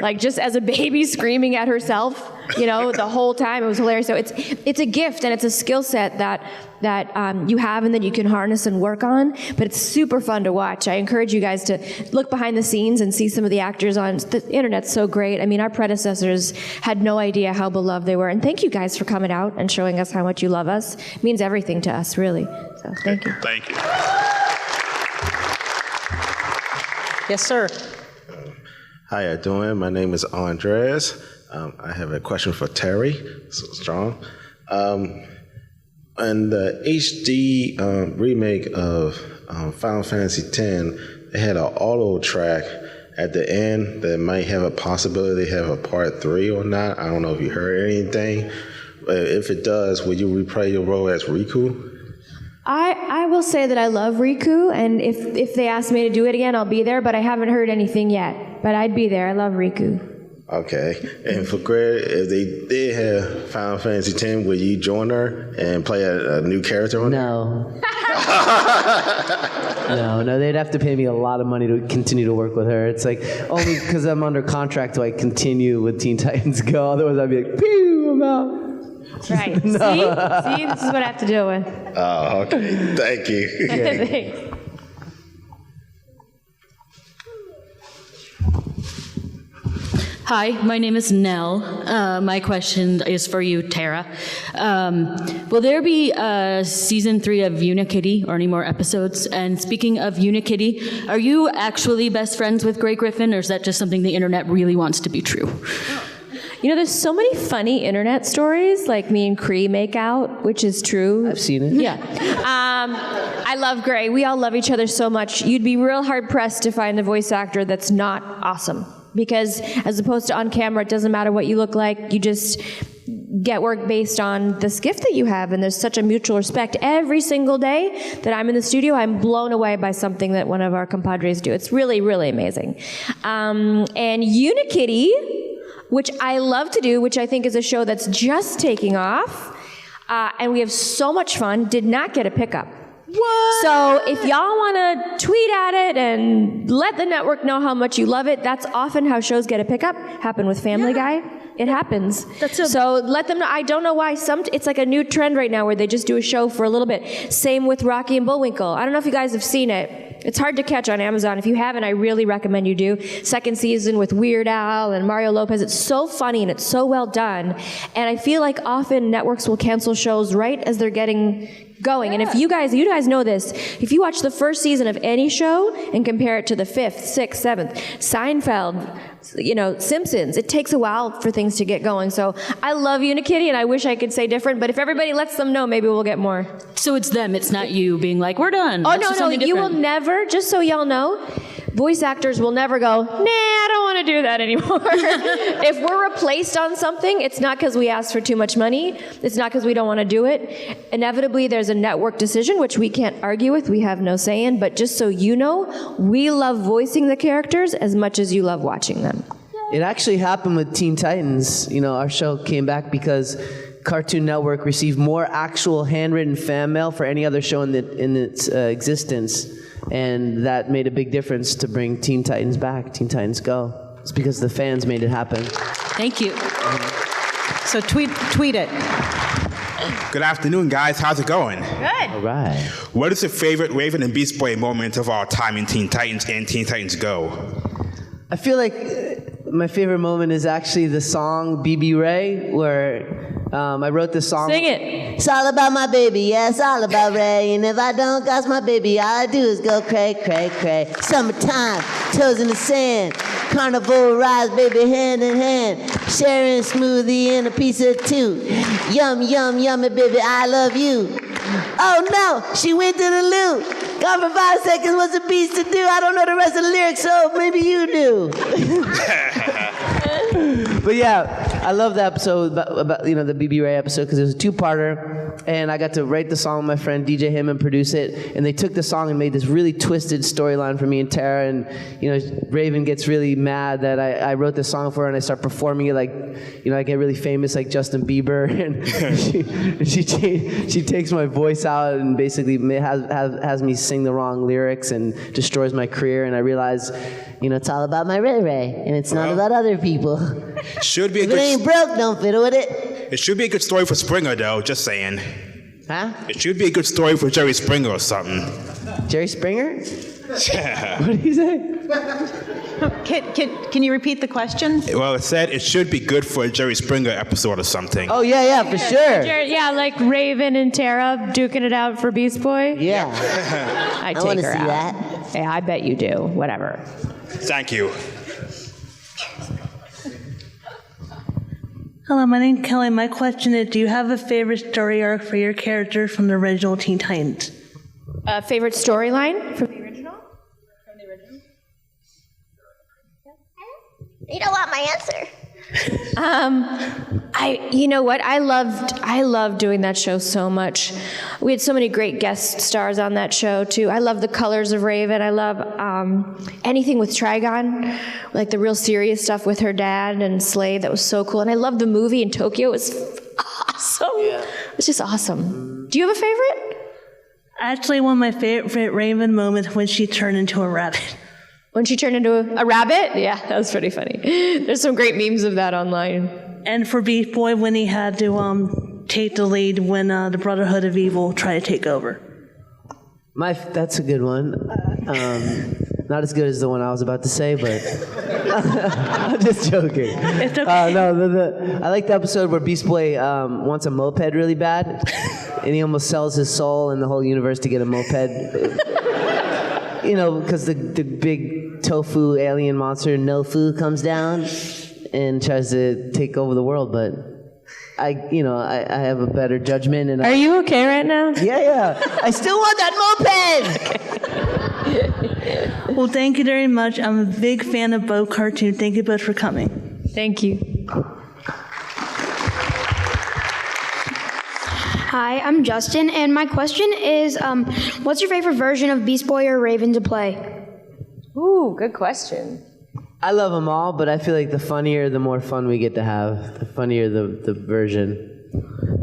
Like just as a baby screaming at herself, the whole time. It was hilarious. So it's a gift, and it's a skill set that you have and that you can harness and work on. But it's super fun to watch. I encourage you guys to look behind the scenes and see some of the actors on the internet's so great. I mean, our predecessors had no idea how beloved they were. And thank you guys for coming out and showing us how much you love us. It means everything to us, really. So thank you. Thank you. Yes, sir. How you doing? My name is Andres. I have a question for Terry Strong. In the HD remake of Final Fantasy X, they had an auto track at the end that might have a possibility to have a part 3 or not. I don't know if you heard anything. If it does, will you replay your role as Riku? I will say that I love Riku, and if they ask me to do it again, I'll be there, but I haven't heard anything yet. But I'd be there. I love Riku. Okay. And for Greg, if they did have Final Fantasy X, would you join her and play a new character on No. No, they'd have to pay me a lot of money to continue to work with her. It's like, only because I'm under contract do I continue with Teen Titans Go. Otherwise, I'd be like, pew, I'm out. Right. No. See, this is what I have to deal with. Oh, okay. Thank you. Thanks. Hi, my name is Nell. My question is for you, Tara. Will there be season 3 of Unikitty or any more episodes? And speaking of Unikitty, are you actually best friends with Grey Griffin, or is that just something the internet really wants to be true? There's so many funny internet stories, like me and Cree make out, which is true. I've seen it. Yeah. I love Grey. We all love each other so much. You'd be real hard-pressed to find a voice actor that's not awesome. Because as opposed to on camera, it doesn't matter what you look like. You just get work based on this gift that you have, and there's such a mutual respect. Every single day that I'm in the studio, I'm blown away by something that one of our compadres do. It's really, really amazing. And Unikitty, which I love to do, which I think is a show that's just taking off, and we have so much fun, did not get a pickup. What? So if y'all want to tweet at it and let the network know how much you love it, that's often how shows get a pickup. Happened with Family Guy. it happens. So let them know. I don't know why. It's like a new trend right now where they just do a show for a little bit. Same with Rocky and Bullwinkle. I don't know if you guys have seen it. It's hard to catch on Amazon. If you haven't, I really recommend you do. Second season with Weird Al and Mario Lopez. It's so funny and it's so well done. And I feel like often networks will cancel shows right as they're getting going. And if you guys know this, if you watch the first season of any show and compare it to the 5th, 6th, 7th, Seinfeld, Simpsons, it takes a while for things to get going. So I love Unikitty and I wish I could say different, but if everybody lets them know, maybe we'll get more. So it's them, it's not you being like, we're done. Oh, Let's no, do you will something never, just so y'all know, voice actors will never go, nah, I don't want to do that anymore. If we're replaced on something, it's not because we asked for too much money. It's not because we don't want to do it. Inevitably, there's a network decision, which we can't argue with. We have no say in. But just so you know, we love voicing the characters as much as you love watching them. It actually happened with Teen Titans. Our show came back because Cartoon Network received more actual handwritten fan mail for any other show in its existence. And that made a big difference to bring Teen Titans back, Teen Titans Go. It's because the fans made it happen. Thank you. So tweet it. Good afternoon, guys. How's it going? Good. All right. What is your favorite Raven and Beast Boy moment of all time in Teen Titans and Teen Titans Go? I feel like my favorite moment is actually the song BB Ray, where I wrote this song. Sing it. It's all about my baby, yeah, it's all about Ray. And if I don't got my baby, all I do is go cray, cray, cray. Summertime, toes in the sand. Carnival rides, baby, hand in hand. Sharing smoothie and a piece of two. Yum, yum, yummy, baby, I love you. Oh no, she went to the loo. Gone for 5 seconds, what's a beast to do? I don't know the rest of the lyrics, so maybe you do. But yeah, I love the episode about the BB Ray episode because it was a 2-parter, and I got to write the song with my friend DJ Him and produce it, and they took the song and made this really twisted storyline for me and Tara, and Raven gets really mad that I wrote this song for her and I start performing it like, I get really famous like Justin Bieber, and she takes my voice out and basically has me sing the wrong lyrics and destroys my career, and I realize, it's all about my Ray Ray, and it's not about other people. Should be a if good. it ain't broke, don't fiddle with it. It should be a good story for Springer, though. Just saying. Huh? It should be a good story for Jerry Springer or something. Jerry Springer? Yeah. What did he say? Can you repeat the question? Well, it said it should be good for a Jerry Springer episode or something. Oh yeah, for sure. Yeah, like Raven and Tara duking it out for Beast Boy. Yeah. I I want take to her see out. that. Yeah, I bet you do. Whatever. Thank you. Hello, my name's Kelly. My question is, do you have a favorite story arc for your character from the original Teen Titans? Favorite storyline from the original? You don't want my answer. You know what? I loved doing that show so much. We had so many great guest stars on that show too. I love the colors of Raven. I love anything with Trigon, like the real serious stuff with her dad and Slade. That was so cool. And I love the movie in Tokyo. It was awesome. Yeah. It was just awesome. Do you have a favorite? Actually, one of my favorite Raven moments when she turned into a rabbit. When she turned into a rabbit? Yeah, that was pretty funny. There's some great memes of that online. And for Beast Boy, when he had to take the lead when the Brotherhood of Evil tried to take over. That's a good one. Not as good as the one I was about to say, but I'm just joking. It's okay. No, I like the episode where Beast Boy wants a moped really bad, and he almost sells his soul and the whole universe to get a moped. Because the big tofu alien monster Nofu comes down and tries to take over the world, but I have a better judgment. And Are you okay right now? Yeah. I still want that moped! Well, thank you very much. I'm a big fan of both cartoons. Thank you both for coming. Thank you. Hi, I'm Justin, and my question is, what's your favorite version of Beast Boy or Raven to play? Ooh, good question. I love them all, but I feel like the funnier, the more fun we get to have. The funnier the version.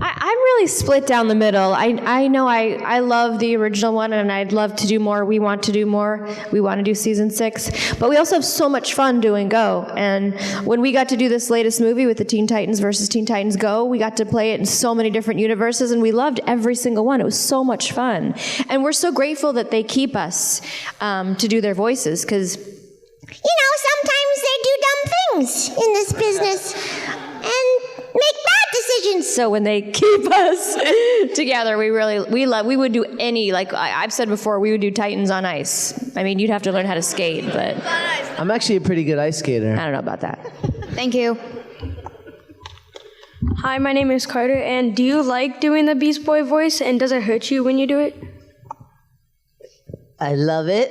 I'm really probably split down the middle. I know I love the original one, and I'd love to do more. We want to do more. We want to do season 6. But we also have so much fun doing Go. And when we got to do this latest movie with the Teen Titans versus Teen Titans Go, we got to play it in so many different universes, and we loved every single one. It was so much fun. And we're so grateful that they keep us to do their voices, because... sometimes they do dumb things in this business and make bad decisions. So when they keep us together, we would do any, like I've said before, we would do Titans on ice. I mean, you'd have to learn how to skate, but... I'm actually a pretty good ice skater. I don't know about that. Thank you. Hi, my name is Carter, and do you like doing the Beast Boy voice, and does it hurt you when you do it? I love it.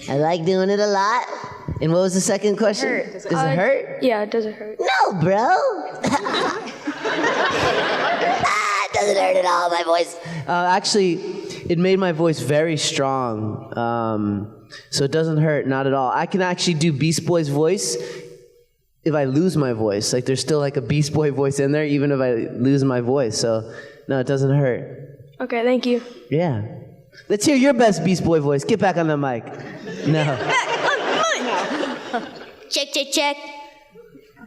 I like doing it a lot. And what was the second question? Does it hurt? Yeah, does it hurt? No, bro. It doesn't hurt at all, my voice. Actually, it made my voice very strong. So it doesn't hurt, not at all. I can actually do Beast Boy's voice if I lose my voice. Like, there's still like a Beast Boy voice in there, even if I lose my voice. So, no, it doesn't hurt. Okay, thank you. Yeah. Let's hear your best Beast Boy voice. Get back on the mic. No. Check, check, check.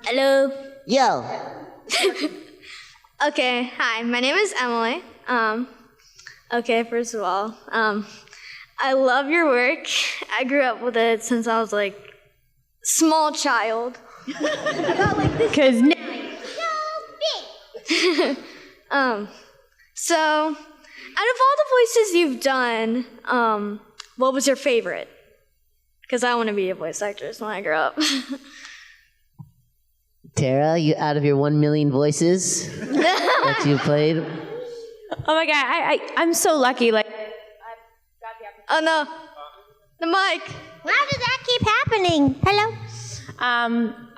Hello. Yo. Okay, hi, my name is Emily. Okay, first of all, I love your work. I grew up with it since I was like small child. Because so, out of all the voices you've done, what was your favorite? Because I want to be a voice actress when I grow up. Tara, you out of your 1 million voices that you played? Oh my God, I'm so lucky. Like, oh no, the mic. Why does that keep happening? Hello?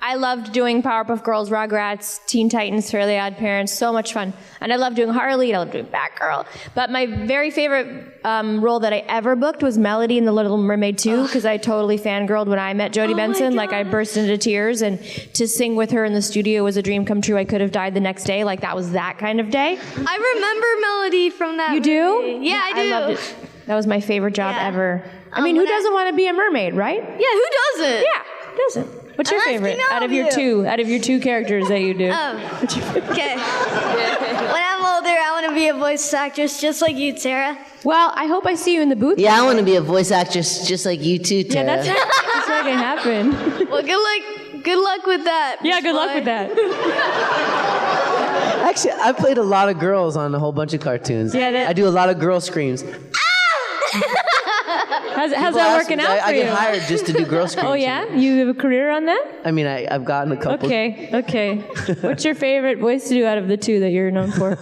I loved doing Powerpuff Girls, Rugrats, Teen Titans, Fairly Oddparents, so much fun. And I loved doing Harley, and I loved doing Batgirl. But my very favorite role that I ever booked was Melody in The Little Mermaid 2, because I totally fangirled when I met Jodie Benson. Like, I burst into tears, and to sing with her in the studio was a dream come true. I could have died the next day. Like, that was that kind of day. I remember Melody from that You do? movie. Yeah, I do. I loved it. That was my favorite job ever. I mean, who doesn't want to be a mermaid, right? Yeah, who doesn't? Yeah, who doesn't? What's your favorite out of your two characters that you do? Okay. When I'm older, I want to be a voice actress just like you, Tara. Well, I hope I see you in the booth. Yeah, I want to be a voice actress just like you too, Tara. Yeah, that's not going to happen. Well, good luck with that. Yeah, good luck with that. Actually, I played a lot of girls on a whole bunch of cartoons. Yeah, I do a lot of girl screams. How's that working out for you? I get hired just to do girl screams. Oh, yeah? You have a career on that? I mean, I've gotten a couple. Okay. What's your favorite voice to do out of the two that you're known for?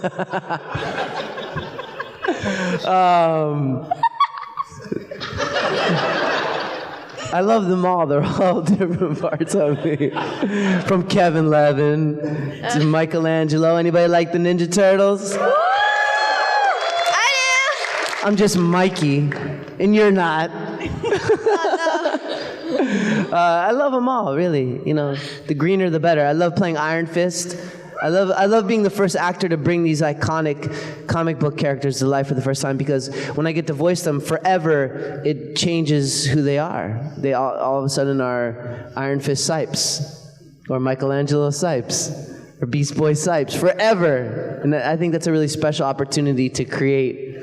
I love them all. They're all different parts of me. From Kevin Levin to Michelangelo. Anybody like the Ninja Turtles? I'm just Mikey, and you're not. I love them all, really. You know, the greener the better. I love playing Iron Fist. I love being the first actor to bring these iconic comic book characters to life for the first time, because when I get to voice them forever, it changes who they are. They all of a sudden are Iron Fist Cipes, or Michelangelo Cipes, or Beast Boy Cipes, forever. And I think that's a really special opportunity to create.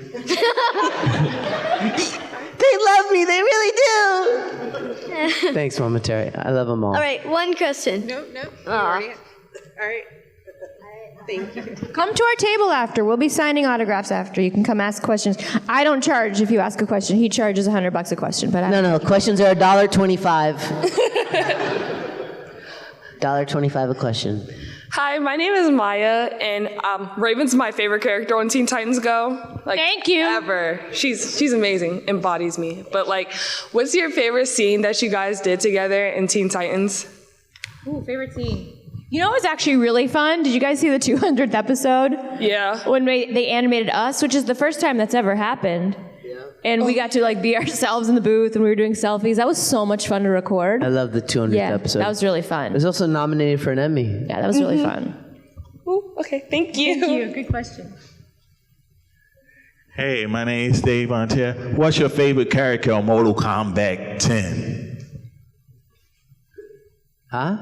They love me, they really do. Thanks, Mama Terry. I love them all. All right, one question. No. All right. Thank you. Come to our table after. We'll be signing autographs after. You can come ask questions. I don't charge if you ask a question. He charges $100 a question. But No, questions are $1.25. $1.25 a question. Hi, my name is Maya, and Raven's my favorite character on Teen Titans Go. Thank you. Ever. She's amazing, embodies me. But what's your favorite scene that you guys did together in Teen Titans? Ooh, favorite scene. You know what was actually really fun? Did you guys see the 200th episode? Yeah. When they animated us, which is the first time that's ever happened. And we got to be ourselves in the booth, and we were doing selfies. That was so much fun to record. I love the 200th episode. That was really fun. It was also nominated for an Emmy. Yeah, that was really fun. Ooh, okay, thank you. Thank you. Good question. Hey, my name is Dave Montier. What's your favorite character on Mortal Kombat 10? Huh?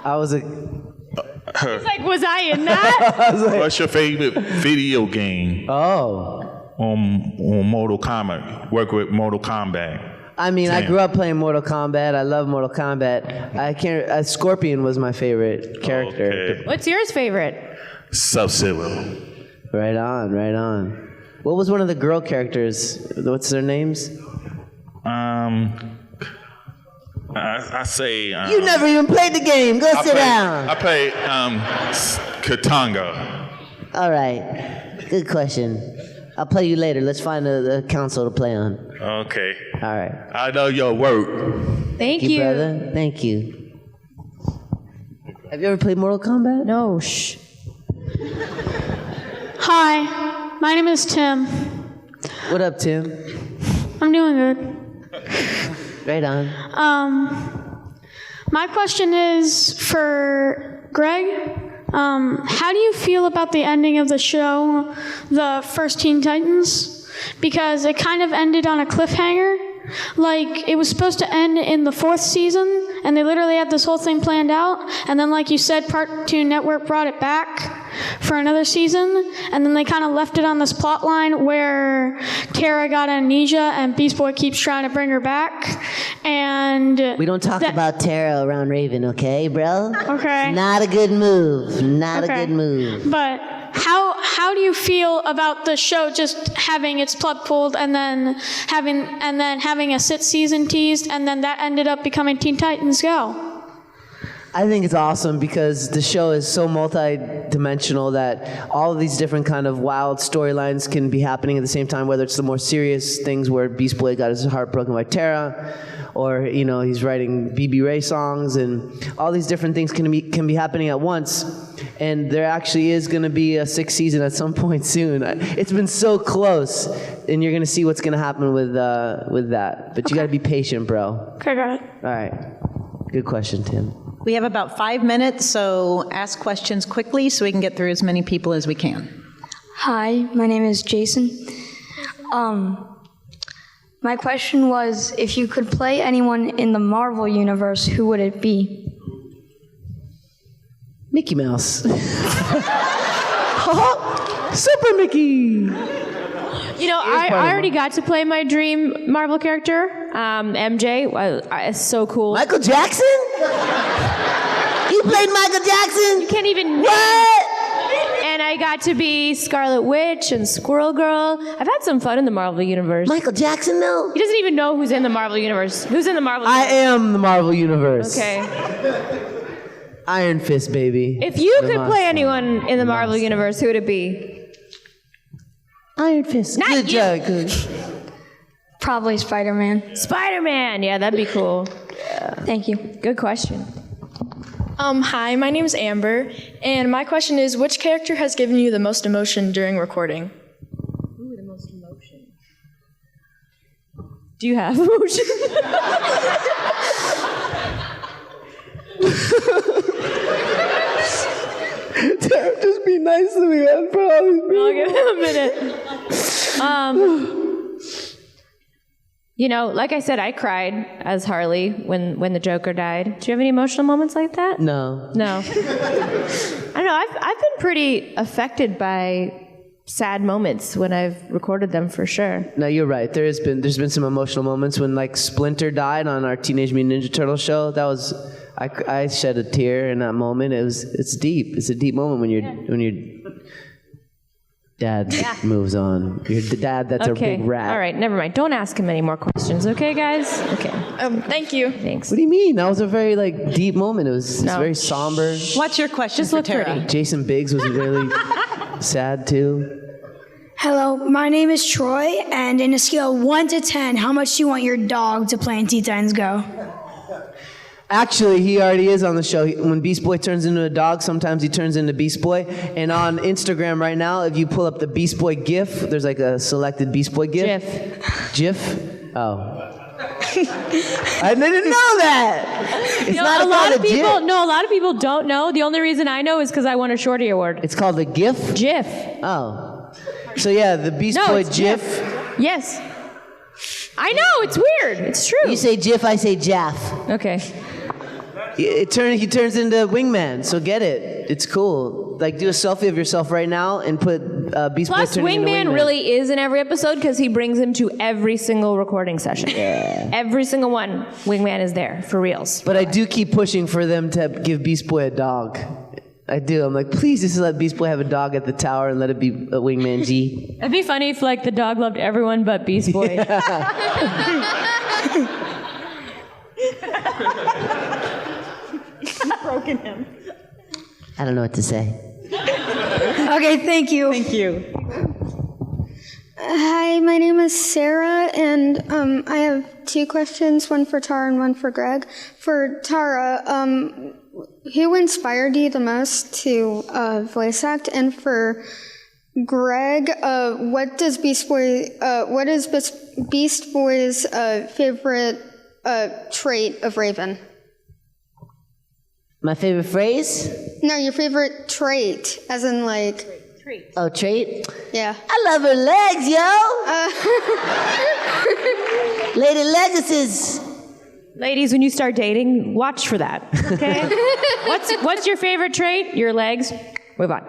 I was It's like, was I in that? What's your favorite video game? Oh. On Mortal Kombat. Work with Mortal Kombat. I mean, I 10. grew up playing Mortal Kombat. I love Mortal Kombat. I can't. Scorpion was my favorite character. Okay. What's yours favorite? Sub-Zero. Right on, right on. What was one of the girl characters? What's their names? I say. You never even played the game. Go sit down. I played Katanga. All right. Good question. I'll play you later. Let's find a console to play on. Okay. All right. I know your work. Thank you. brother. Thank you. Have you ever played Mortal Kombat? No. Shh. Hi, my name is Tim. What up, Tim? I'm doing good. Right on. My question is for Greg. How do you feel about the ending of the show, the first Teen Titans? Because it kind of ended on a cliffhanger. Like, it was supposed to end in the 4th season, and they literally had this whole thing planned out, and then, like you said, Cartoon Network brought it back for another season, and then they kind of left it on this plot line where Tara got amnesia, and Beast Boy keeps trying to bring her back, and... We don't talk about Tara around Raven, okay, bro? Okay. Not a good move. Not a good move. But how do you feel about the show just having its plug pulled and then having a 6th season teased, and then that ended up becoming Teen Titans Go? I think it's awesome because the show is so multi-dimensional that all of these different kind of wild storylines can be happening at the same time, whether it's the more serious things where Beast Boy got his heart broken by Tara, or, you know, he's writing BB Ray songs, and all these different things can be happening at once. And there actually is going to be a 6th season at some point soon. It's been so close, and you're going to see what's going to happen with that. But you got to be patient, bro. Okay, got it. All right. Good question, Tim. We have about 5 minutes, so ask questions quickly so we can get through as many people as we can. Hi, my name is Jason. My question was, if you could play anyone in the Marvel Universe, who would it be? Mickey Mouse. Super Mickey. You know, I already got to play my dream Marvel character, MJ. It's so cool. Michael Jackson? You played Michael Jackson? You can't even... What? And I got to be Scarlet Witch and Squirrel Girl. I've had some fun in the Marvel Universe. Michael Jackson, though? He doesn't even know who's in the Marvel Universe. Who's in the Marvel I Universe? am the Marvel Universe. Okay. Iron Fist, baby. If you could play anyone in the Marvel Universe, who would it be? Iron Fist. Not Good you. job. Good. Probably Spider-Man. Spider-Man. Yeah, that'd be cool. Thank you. Good question. Hi, my name is Amber, and my question is, which character has given you the most emotion during recording? Ooh, the most emotion. Do you have emotion? Just be nice to me, man. For all these people. I'll give him a minute. You know, like I said, I cried as Harley when the Joker died. Do you have any emotional moments like that? No. No. I don't know. I've been pretty affected by sad moments when I've recorded them, for sure. No, you're right. There's been some emotional moments when, like, Splinter died on our Teenage Mutant Ninja Turtle show. That was, I shed a tear in that moment. It's deep. It's a deep moment when your dad moves on. Your dad that's a big rat. All right, never mind. Don't ask him any more questions, okay, guys? Okay. Thank you. Thanks. What do you mean? That was a very, like, deep moment. It's very somber. What's your question Just for look Tara? pretty. Jason Biggs was really sad too. Hello, my name is Troy, and in a scale of 1 to 10, how much do you want your dog to play in Teen Titans Go? Actually, he already is on the show. When Beast Boy turns into a dog, sometimes he turns into Beast Boy. And on Instagram right now, if you pull up the Beast Boy GIF, there's like a selected Beast Boy GIF. GIF? Oh. I didn't know that. It's not a lot of GIF. people. No, a lot of people don't know. The only reason I know is because I won a Shorty Award. It's called a GIF? GIF. Oh. So yeah, the Beast Boy it's GIF. Yes. I know, it's weird. It's true. You say GIF, I say Jaff. Okay. He turns into Wingman, so get it. It's cool. Like, do a selfie of yourself right now and put Beast Boy Plus, turning into Wingman. Wingman really is in every episode because he brings him to every single recording session. Yeah. Every single one, Wingman is there, for reals. But I do keep pushing for them to give Beast Boy a dog. I do. I'm like, please just let Beast Boy have a dog at the tower and let it be a Wingman G. It'd be funny if, like, the dog loved everyone but Beast Boy. Broken him. I don't know what to say. Okay, thank you. Thank you. Hi, my name is Sarah, and I have two questions, one for Tara and one for Greg. For Tara, who inspired you the most to voice act? And for Greg, what is Beast Boy's favorite trait of Raven? My favorite phrase? No, your favorite trait, as in like... Trait. Oh, trait? Yeah. I love her legs, yo! Lady Legacies. Ladies, when you start dating, watch for that, okay? What's your favorite trait? Your legs? Move on.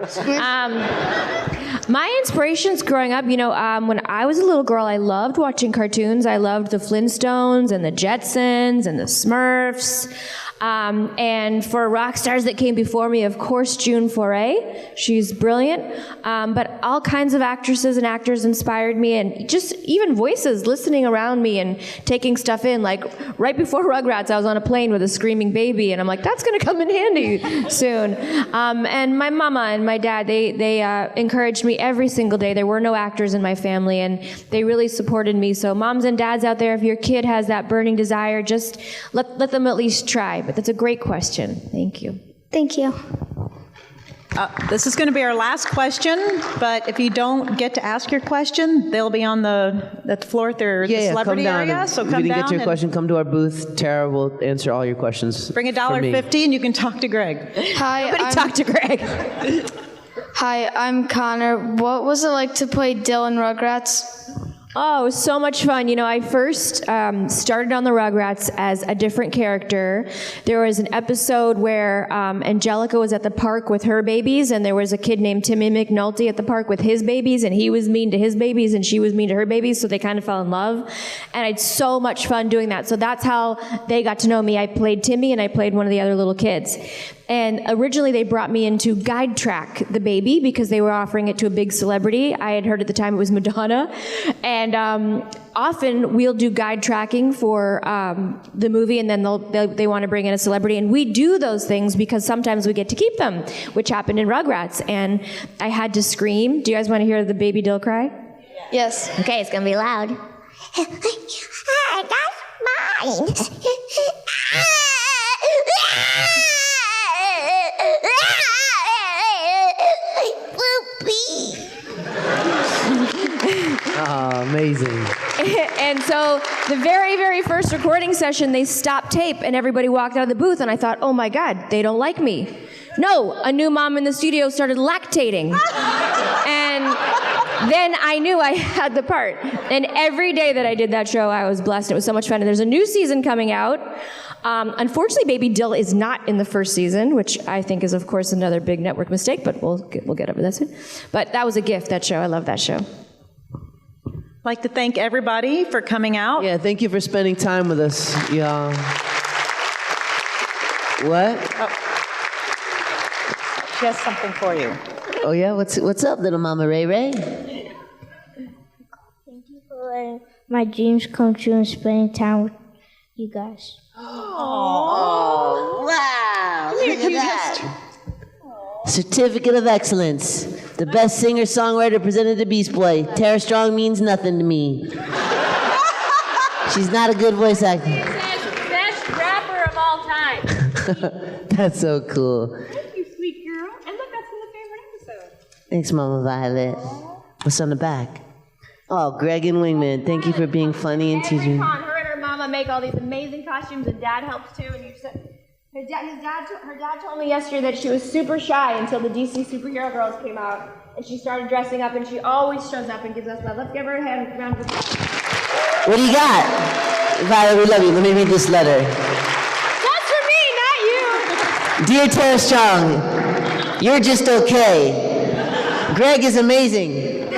My inspirations growing up, when I was a little girl, I loved watching cartoons. I loved the Flintstones and the Jetsons and the Smurfs. And for rock stars that came before me, of course, June Foray. She's brilliant. But all kinds of actresses and actors inspired me, and just even voices listening around me and taking stuff in. Like right before Rugrats, I was on a plane with a screaming baby, and I'm like, that's going to come in handy soon. And my mama and my dad, they encouraged me every single day. There were no actors in my family, and they really supported me. So moms and dads out there, if your kid has that burning desire, just let them at least try. But that's a great question. Thank you. Thank you. This is going to be our last question, but if you don't get to ask your question, they'll be on the floor at the celebrity come down. area. So If come you didn't down get to your and question, come to our booth. Tara will answer all your questions. bring for me. $1.50 and you can talk to Greg. Hi, Everybody talk to Greg. Hi, I'm Connor. What was it like to play Dill in Rugrats? Oh, it was so much fun. I first started on the Rugrats as a different character. There was an episode where Angelica was at the park with her babies, and there was a kid named Timmy McNulty at the park with his babies, and he was mean to his babies, and she was mean to her babies, so they kind of fell in love. And I had so much fun doing that. So that's how they got to know me. I played Timmy, and I played one of the other little kids. And originally they brought me in to guide track the baby because they were offering it to a big celebrity. I had heard at the time it was Madonna. And often we'll do guide tracking for the movie, and then they want to bring in a celebrity. And we do those things because sometimes we get to keep them, which happened in Rugrats. And I had to scream. Do you guys want to hear the baby Dill cry? Yes. Okay, it's gonna be loud. That's mine. Oh, amazing. And so the very, very first recording session, they stopped tape and everybody walked out of the booth, and I thought, oh my God, they don't like me. No, a new mom in the studio started lactating. And then I knew I had the part. And every day that I did that show, I was blessed. It was so much fun. And there's a new season coming out. Unfortunately, Baby Dill is not in the first season, which I think is, of course, another big network mistake, but we'll get over that soon. But that was a gift, that show. I love that show. I'd like to thank everybody for coming out. Yeah, thank you for spending time with us, y'all. What? Oh. She has something for you. Oh yeah, what's up, little Mama Ray Ray? Thank you for letting my dreams come true and spending time with you guys. Oh, wow. Look at that. Certificate of Excellence. The best singer-songwriter presented to Beast Boy. Tara Strong means nothing to me. She's not a good voice actor. Best rapper of all time. That's so cool. Thank you, sweet girl. And look, that's in the favorite episode. Thanks, Mama Violet. What's on the back? Oh, Greg and Wingman, thank you for being funny and teaching. Her and her mama Mama make all these amazing costumes, and Dad helps too. And her dad told me yesterday that she was super shy until the DC Superhero Girls came out, and she started dressing up, and she always shows up and gives us love. Let's give her a round of applause. What do you got? Violet, we love you. Let me read this letter. That's for me, not you. Dear Tara Strong, you're just okay. Greg is amazing.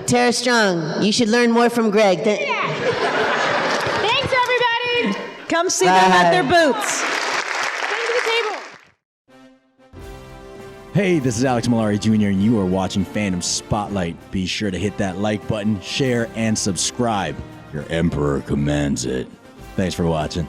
Tara Strong, you should learn more from Greg. Thanks, everybody. Come see them at their booths. Hey, this is Alex Malari Jr., and you are watching Fandom Spotlight. Be sure to hit that like button, share, and subscribe. Your Emperor commands it. Thanks for watching.